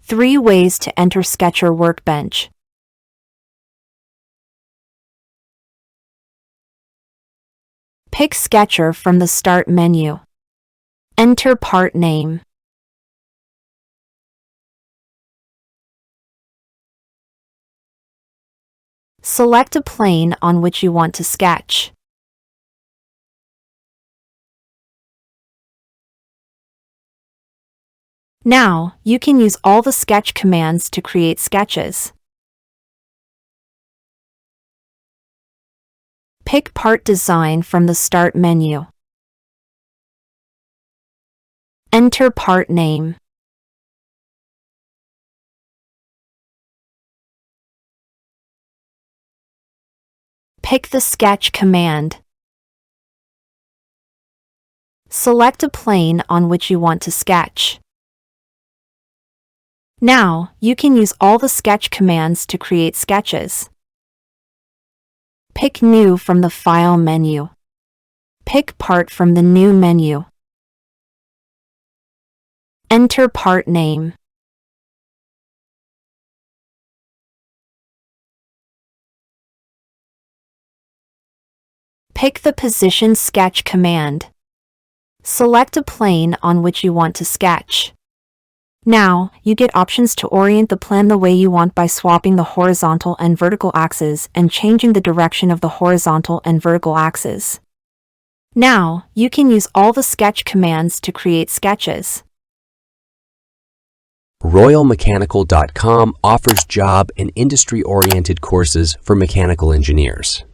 3 ways to enter Sketcher Workbench. Pick Sketcher from the Start menu. Enter part name. Select a plane on which you want to sketch. Now, you can use all the sketch commands to create sketches. Pick Part Design from the Start menu. Enter part name. Pick the Sketch command. Select a plane on which you want to sketch. Now, you can use all the sketch commands to create sketches. Pick New from the File menu. Pick Part from the New menu. Enter part name. Pick the Position Sketch command. Select a plane on which you want to sketch. Now, you get options to orient the plan the way you want by swapping the horizontal and vertical axes and changing the direction of the horizontal and vertical axes. Now, you can use all the sketch commands to create sketches. RoyalMechanical.com offers job and industry-oriented courses for mechanical engineers.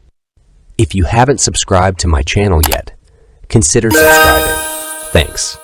If you haven't subscribed to my channel yet, consider subscribing. Thanks.